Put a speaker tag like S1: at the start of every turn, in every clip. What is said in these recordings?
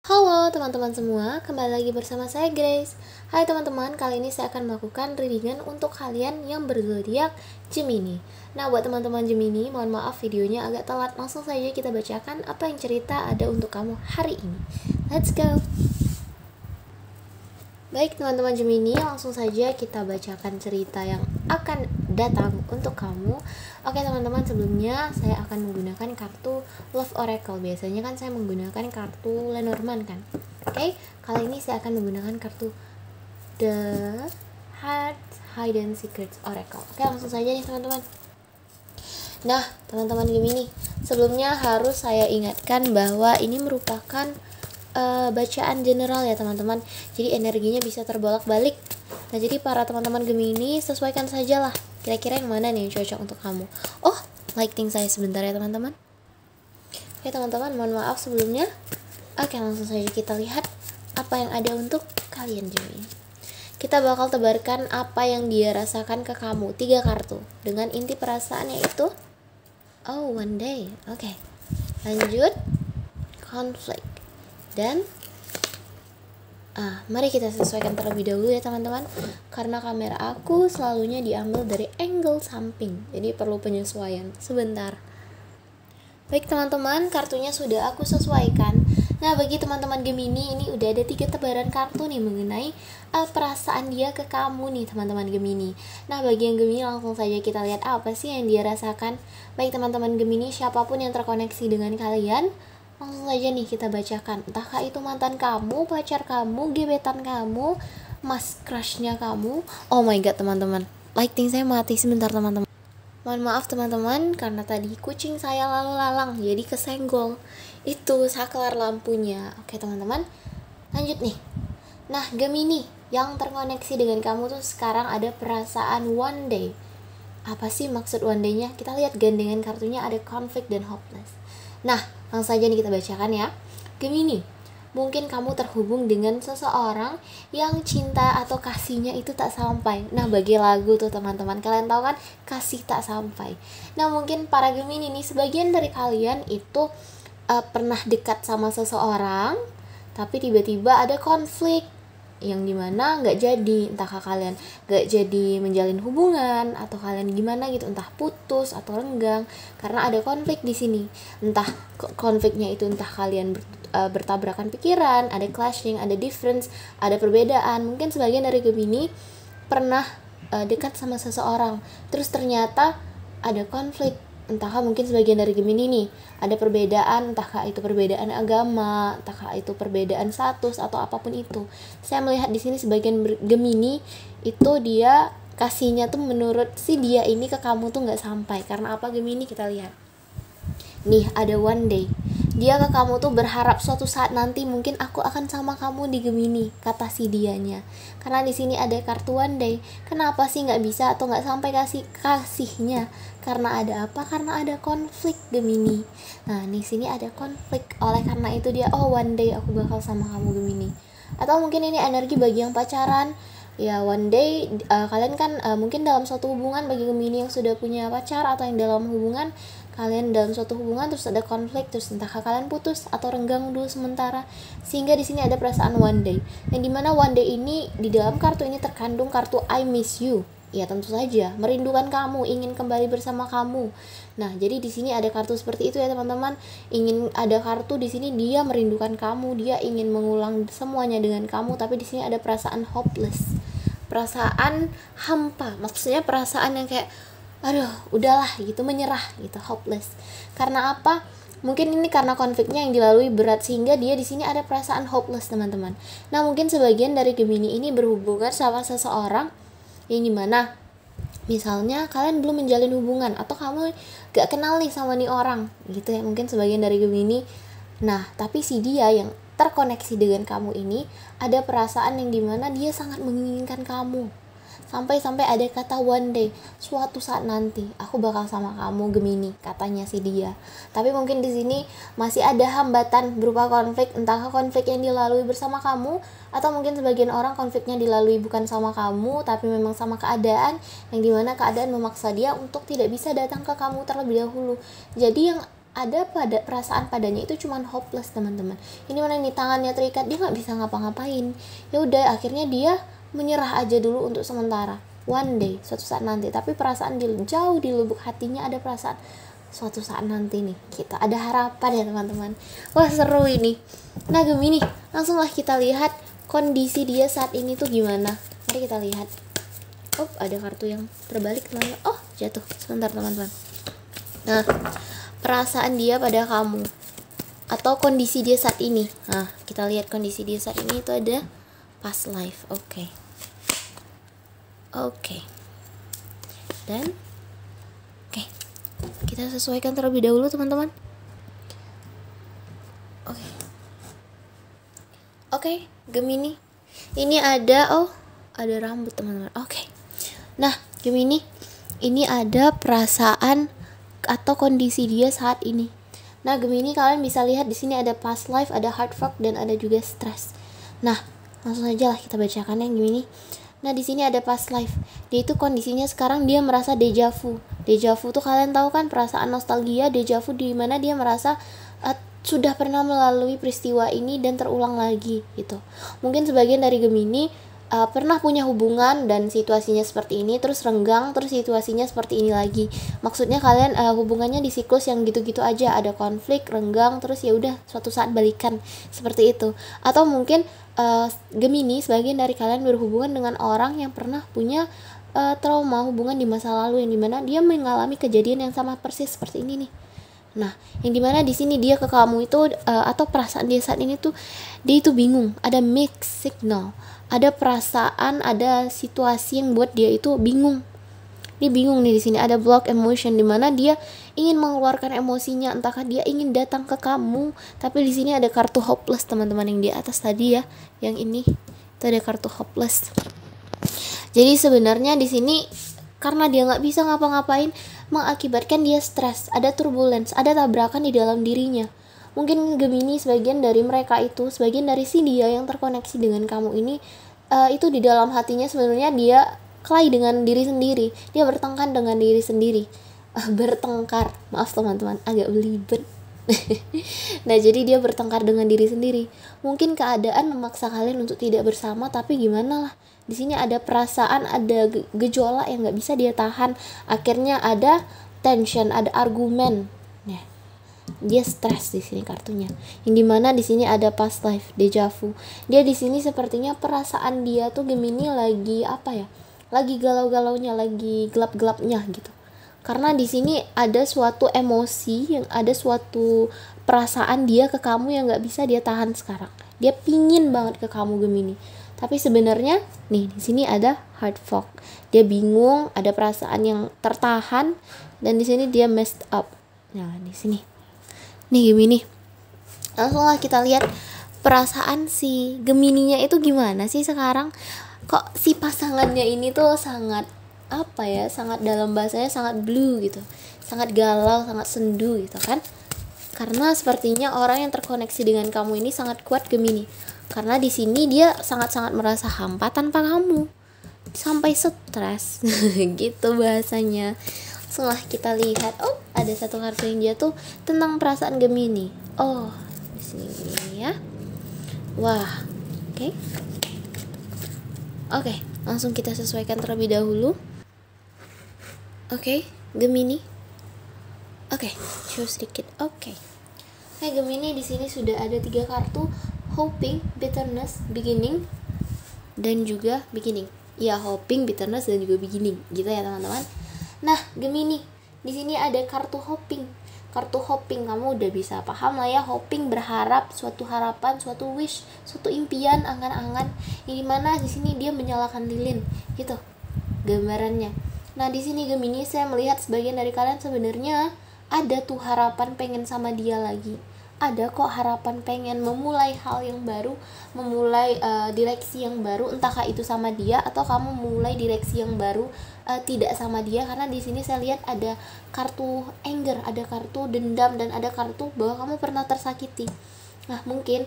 S1: Halo teman-teman semua, kembali lagi bersama saya Grace. Hai teman-teman, kali ini saya akan melakukan readingan untuk kalian yang berzodiak Gemini. Nah, buat teman-teman Gemini, mohon maaf videonya agak telat. Langsung saja kita bacakan apa yang cerita ada untuk kamu hari ini. Let's go. Baik teman-teman Gemini, langsung saja kita bacakan cerita yang akan datang untuk kamu. Oke teman-teman, sebelumnya saya akan menggunakan kartu Love Oracle. Biasanya kan saya menggunakan kartu Lenormand kan. Oke, kali ini saya akan menggunakan kartu The Heart Hidden Secrets Oracle. Oke, langsung saja nih teman-teman. Nah teman-teman Gemini, sebelumnya harus saya ingatkan bahwa ini merupakan bacaan general ya teman-teman, jadi energinya bisa terbolak-balik. Nah jadi para teman-teman Gemini, sesuaikan saja lah kira-kira yang mana nih yang cocok untuk kamu. Oh, lighting saya sebentar ya teman-teman. Oke teman-teman, mohon maaf sebelumnya. Oke, langsung saja kita lihat apa yang ada untuk kalian Gemini. Kita bakal tebarkan apa yang dia rasakan ke kamu, 3 kartu dengan inti perasaannya itu one day. Oke, lanjut, konflik. Dan mari kita sesuaikan terlebih dahulu ya teman-teman, karena kamera aku selalunya diambil dari angle samping, jadi perlu penyesuaian sebentar. Baik teman-teman, kartunya sudah aku sesuaikan. Nah bagi teman-teman Gemini, ini udah ada 3 tebaran kartu nih mengenai perasaan dia ke kamu nih teman-teman Gemini. Nah bagi yang Gemini, langsung saja kita lihat apa sih yang dia rasakan. Baik teman-teman Gemini, siapapun yang terkoneksi dengan kalian, langsung saja nih kita bacakan. Entahkah itu mantan kamu, pacar kamu, gebetan kamu, mas crushnya kamu. Oh my god teman-teman, lighting saya mati sebentar teman-teman. Mohon maaf teman-teman, karena tadi kucing saya lalu lalang jadi kesenggol. Itu saklar lampunya. Oke teman-teman, lanjut nih. Nah Gemini, yang terkoneksi dengan kamu tuh sekarang ada perasaan one day. Apa sih maksud one day-nya? Kita lihat gandengan kartunya ada conflict dan hopeless. Nah, langsung saja nih kita bacakan ya. Gemini, mungkin kamu terhubung dengan seseorang yang cinta atau kasihnya itu tak sampai. Nah, bagi lagu tuh teman-teman, kalian tahu kan, kasih tak sampai. Nah, mungkin para Gemini nih, sebagian dari kalian itu pernah dekat sama seseorang, tapi tiba-tiba ada konflik yang dimana nggak jadi, entah kalian nggak jadi menjalin hubungan atau kalian gimana gitu, entah putus atau renggang karena ada konflik di sini. Entah konfliknya itu entah kalian bertabrakan pikiran, ada clashing, ada difference, ada perbedaan. Mungkin sebagian dari Gemini pernah dekat sama seseorang, terus ternyata ada konflik. Entahkah mungkin sebagian dari Gemini nih ada perbedaan, entahkah itu perbedaan agama, entahkah itu perbedaan status atau apapun itu. Saya melihat di sini sebagian Gemini itu dia kasihnya tuh menurut si dia ini ke kamu tuh nggak sampai. Karena apa Gemini? Kita lihat. Nih ada one day. Dia ke kamu tuh berharap suatu saat nanti mungkin aku akan sama kamu di Gemini, kata si dianya. Karena di sini ada kartu one day. Kenapa sih nggak bisa atau nggak sampai kasihnya? Karena ada apa? Karena ada konflik Gemini. Nah di sini ada konflik. Oleh karena itu dia one day aku bakal sama kamu Gemini. Atau mungkin ini energi bagi yang pacaran. Ya one day kalian kan mungkin dalam suatu hubungan, bagi Gemini yang sudah punya pacar atau yang dalam hubungan, kalian dalam suatu hubungan terus ada konflik, terus entahkah kalian putus atau renggang dulu sementara, sehingga di sini ada perasaan one day. Yang dimana one day ini di dalam kartu ini terkandung kartu I miss you. Ya tentu saja merindukan kamu, ingin kembali bersama kamu. Nah jadi di sini ada kartu seperti itu ya teman-teman. Ingin ada kartu di sini dia merindukan kamu, dia ingin mengulang semuanya dengan kamu, tapi di sini ada perasaan hopeless, perasaan hampa. Maksudnya perasaan yang kayak aduh udahlah gitu, menyerah gitu, hopeless. Karena apa? Mungkin ini karena konfliknya yang dilalui berat sehingga dia di sini ada perasaan hopeless teman-teman. Nah mungkin sebagian dari Gemini ini berhubungan sama seseorang yang dimana misalnya kalian belum menjalin hubungan atau kamu gak kenal nih sama nih orang gitu ya, mungkin sebagian dari Gemini. Nah tapi si dia yang terkoneksi dengan kamu ini ada perasaan yang dimana dia sangat menginginkan kamu. Sampai-sampai ada kata one day, suatu saat nanti aku bakal sama kamu Gemini, katanya si dia. Tapi mungkin di sini masih ada hambatan berupa konflik, entah konflik yang dilalui bersama kamu atau mungkin sebagian orang konfliknya dilalui bukan sama kamu tapi memang sama keadaan, yang dimana keadaan memaksa dia untuk tidak bisa datang ke kamu terlebih dahulu. Jadi yang ada pada perasaan padanya itu cuman hopeless teman-teman. Ini mana nih, tangannya terikat, dia nggak bisa ngapa-ngapain. Ya udah, akhirnya dia menyerah aja dulu untuk sementara. One day, suatu saat nanti. Tapi perasaan jauh di lubuk hatinya ada perasaan suatu saat nanti nih kita ada harapan ya teman-teman. Wah seru ini. Nah Gemini, langsunglah kita lihat kondisi dia saat ini tuh gimana. Mari kita lihat. Oh ada kartu yang terbalik teman-teman. Oh jatuh, sebentar teman-teman. Nah perasaan dia pada kamu atau kondisi dia saat ini. Nah kita lihat kondisi dia saat ini itu ada past life. Oke. Dan oke, kita sesuaikan terlebih dahulu teman-teman. Oke, Gemini. Ini ada ada rambut teman-teman. Oke. Nah, Gemini, ini ada perasaan atau kondisi dia saat ini. Nah, Gemini, kalian bisa lihat di sini ada past life, ada hard fork, dan ada juga stress. Nah, langsung aja lah kita bacakan yang Gemini. Nah, di sini ada past life. Dia itu kondisinya sekarang dia merasa deja vu. Deja vu tuh kalian tahu kan, perasaan nostalgia. Deja vu di mana dia merasa sudah pernah melalui peristiwa ini dan terulang lagi gitu. Mungkin sebagian dari Gemini pernah punya hubungan dan situasinya seperti ini, terus renggang, terus situasinya seperti ini lagi. Maksudnya kalian hubungannya di siklus yang gitu-gitu aja, ada konflik, renggang, terus ya udah suatu saat balikan seperti itu. Atau mungkin Gemini, sebagian dari kalian berhubungan dengan orang yang pernah punya trauma hubungan di masa lalu, yang dimana dia mengalami kejadian yang sama persis seperti ini nih. Nah, yang dimana di sini dia ke kamu itu atau perasaan dia saat ini tuh dia itu bingung, ada mixed signal, ada perasaan, ada situasi yang buat dia itu bingung. Dia bingung nih, di sini ada block emotion di mana dia ingin mengeluarkan emosinya, entahkah dia ingin datang ke kamu, tapi di sini ada kartu hopeless teman-teman yang di atas tadi ya, yang ini itu ada kartu hopeless. Jadi sebenarnya di sini karena dia nggak bisa ngapa-ngapain, mengakibatkan dia stres, ada turbulence, ada tabrakan di dalam dirinya. Mungkin Gemini, sebagian dari mereka itu, sebagian dari si dia yang terkoneksi dengan kamu ini, itu di dalam hatinya sebenarnya dia kelahi dengan diri sendiri, dia bertengkar dengan diri sendiri. Bertengkar, maaf teman-teman, agak belibet. Nah jadi dia bertengkar dengan diri sendiri. Mungkin keadaan memaksa kalian untuk tidak bersama, tapi gimana lah, di sini ada perasaan, ada gejolak yang nggak bisa dia tahan. Akhirnya ada tension, ada argumen. Nah, dia stres di sini kartunya. Yang dimana di sini ada past life, deja vu. Dia di sini sepertinya perasaan dia tuh Gemini lagi apa ya? Lagi galau-galaunya, lagi gelap-gelapnya gitu. Karena di sini ada suatu emosi, yang ada suatu perasaan dia ke kamu yang nggak bisa dia tahan sekarang. Dia pingin banget ke kamu Gemini. Tapi sebenarnya nih di sini ada hard fork. Dia bingung, ada perasaan yang tertahan, dan di sini dia messed up. Nah, di sini. Nih Gemini. Langsunglah kita lihat perasaan si Gemininya itu gimana sih sekarang. Kok si pasangannya ini tuh sangat apa ya? Sangat, dalam bahasanya sangat blue gitu. Sangat galau, sangat sendu gitu kan. Karena sepertinya orang yang terkoneksi dengan kamu ini sangat kuat Gemini. Karena di sini dia sangat-sangat merasa hampa tanpa kamu, sampai stres gitu bahasanya. Langsunglah kita lihat. Oh, ada satu kartu yang jatuh tentang perasaan Gemini. Oh, di sini ya. Wah, oke. Oke, langsung kita sesuaikan terlebih dahulu. Oke, Gemini. Oke, show sedikit. Oke. Nah, Gemini di sini sudah ada 3 kartu. Hoping, bitterness, beginning, dan juga beginning. Ya, hoping, bitterness, dan juga beginning, gitu ya teman-teman. Nah, Gemini, di sini ada kartu hoping. Kartu hoping, kamu udah bisa paham lah ya. Hoping, berharap, suatu harapan, suatu wish, suatu impian, angan-angan. Yang dimana di sini dia menyalakan lilin, gitu gambarannya. Nah, di sini Gemini, saya melihat sebagian dari kalian sebenarnya ada tuh harapan pengen sama dia lagi. Ada kok harapan pengen memulai hal yang baru, memulai direksi yang baru, entahkah itu sama dia atau kamu memulai direksi yang baru tidak sama dia. Karena di sini saya lihat ada kartu anger, ada kartu dendam, dan ada kartu bahwa kamu pernah tersakiti. Nah, mungkin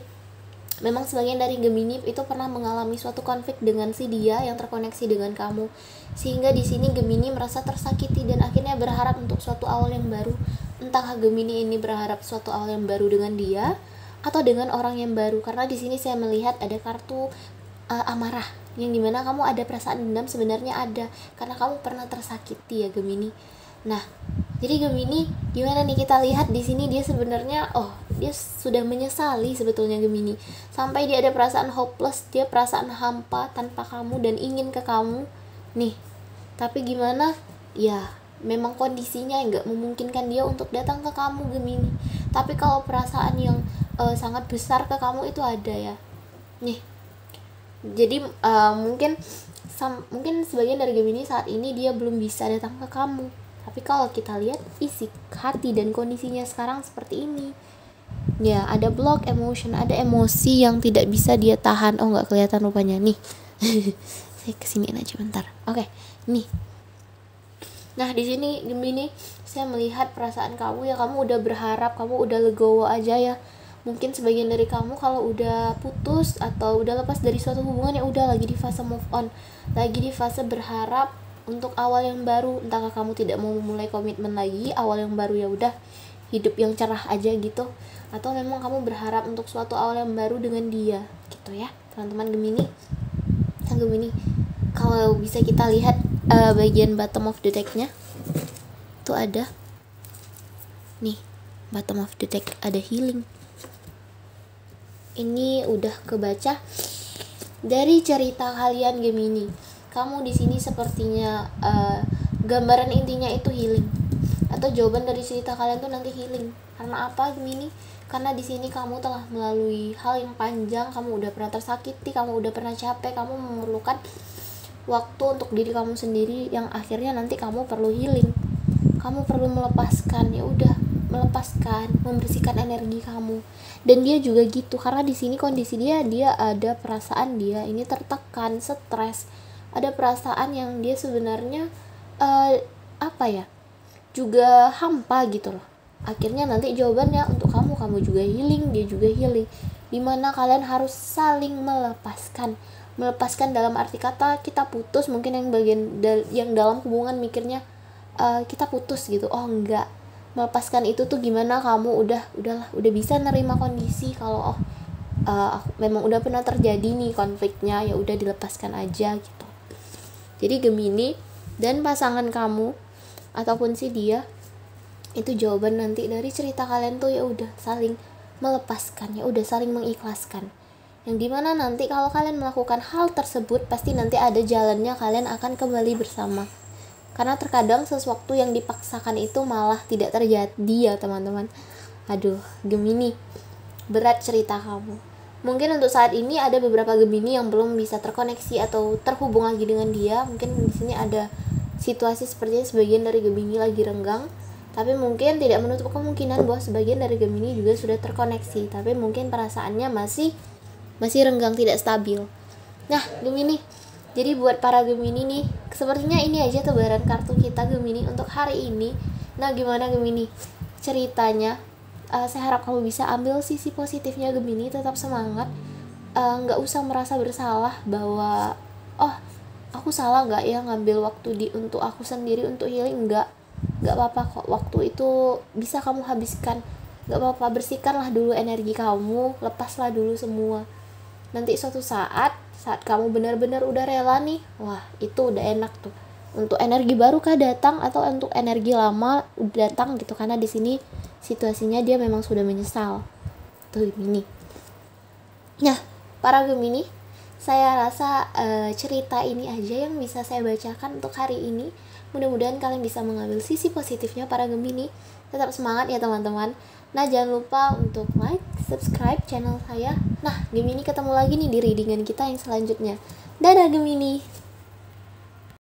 S1: memang sebagian dari Gemini itu pernah mengalami suatu konflik dengan si dia yang terkoneksi dengan kamu, sehingga di sini Gemini merasa tersakiti dan akhirnya berharap untuk suatu awal yang baru. Entah Gemini ini berharap suatu hal yang baru dengan dia atau dengan orang yang baru, karena di sini saya melihat ada kartu amarah, yang dimana kamu ada perasaan dendam, sebenarnya ada karena kamu pernah tersakiti ya Gemini. Nah, jadi Gemini gimana nih, kita lihat di sini dia sebenarnya dia sudah menyesali sebetulnya Gemini, sampai dia ada perasaan hopeless, dia perasaan hampa tanpa kamu dan ingin ke kamu nih. Tapi gimana ya, memang kondisinya nggak memungkinkan dia untuk datang ke kamu Gemini. Tapi kalau perasaan yang sangat besar ke kamu itu ada ya nih. Jadi mungkin sebagian dari Gemini saat ini dia belum bisa datang ke kamu. Tapi kalau kita lihat isi hati dan kondisinya sekarang seperti ini. Ya, ada block emotion, ada emosi yang tidak bisa dia tahan. Oh, nggak kelihatan rupanya nih. Saya kesiniin aja bentar. Oke, nih. Nah, di sini Gemini saya melihat perasaan kamu ya, kamu udah berharap, kamu udah legowo aja ya. Mungkin sebagian dari kamu kalau udah putus atau udah lepas dari suatu hubungan ya udah lagi di fase move on, lagi di fase berharap untuk awal yang baru. Entahkah kamu tidak mau memulai komitmen lagi, awal yang baru ya udah hidup yang cerah aja gitu, atau memang kamu berharap untuk suatu awal yang baru dengan dia gitu ya teman-teman Gemini. Gemini, kalau bisa kita lihat bagian bottom of the deck-nya tuh ada nih, bottom of the deck ada healing. Ini udah kebaca dari cerita kalian Gemini. Kamu di sini sepertinya gambaran intinya itu healing, atau jawaban dari cerita kalian tuh nanti healing. Karena apa Gemini? Karena di sini kamu telah melalui hal yang panjang, kamu udah pernah tersakiti, kamu udah pernah capek, kamu memerlukan waktu untuk diri kamu sendiri yang akhirnya nanti kamu perlu healing. Kamu perlu melepaskan, ya udah melepaskan, membersihkan energi kamu. Dan dia juga gitu, karena di sini kondisi dia ada perasaan dia ini tertekan, stres, ada perasaan yang dia sebenarnya juga hampa gitu loh. Akhirnya nanti jawabannya untuk kamu juga healing, dia juga healing, dimana kalian harus saling melepaskan dalam arti kata kita putus. Mungkin yang bagian yang dalam hubungan mikirnya kita putus gitu, enggak, melepaskan itu tuh gimana kamu udah bisa nerima kondisi kalau memang udah pernah terjadi nih konfliknya, ya udah dilepaskan aja gitu. Jadi Gemini dan pasangan kamu ataupun si dia itu jawaban nanti dari cerita kalian tuh ya udah saling melepaskan, ya udah saling mengikhlaskan, yang dimana nanti kalau kalian melakukan hal tersebut pasti nanti ada jalannya, kalian akan kembali bersama. Karena terkadang sesuatu yang dipaksakan itu malah tidak terjadi ya teman-teman. Aduh Gemini, berat cerita kamu. Mungkin untuk saat ini ada beberapa Gemini yang belum bisa terkoneksi atau terhubung lagi dengan dia. Mungkin di sini ada situasi sepertinya sebagian dari Gemini lagi renggang, tapi mungkin tidak menutup kemungkinan bahwa sebagian dari Gemini juga sudah terkoneksi, tapi mungkin perasaannya masih renggang, tidak stabil. Nah Gemini, jadi buat para Gemini nih, sepertinya ini aja tebaran kartu kita Gemini untuk hari ini. Nah gimana Gemini ceritanya? Saya harap kamu bisa ambil sisi positifnya Gemini, tetap semangat, nggak usah merasa bersalah bahwa aku salah nggak ya ngambil waktu untuk aku sendiri untuk healing. Nggak apa-apa kok, waktu itu bisa kamu habiskan, nggak apa-apa. Bersihkanlah dulu energi kamu, lepaslah dulu semua. Nanti suatu saat kamu benar-benar udah rela nih, wah itu udah enak tuh. Untuk energi baru kah datang atau untuk energi lama udah datang gitu, karena di sini situasinya dia memang sudah menyesal tuh Gemini. Nah para Gemini, saya rasa cerita ini aja yang bisa saya bacakan untuk hari ini. Mudah-mudahan kalian bisa mengambil sisi positifnya para Gemini. Tetap semangat ya teman-teman. Nah jangan lupa untuk like, subscribe channel saya. Nah Gemini, ketemu lagi nih di readingan kita yang selanjutnya. Dadah Gemini.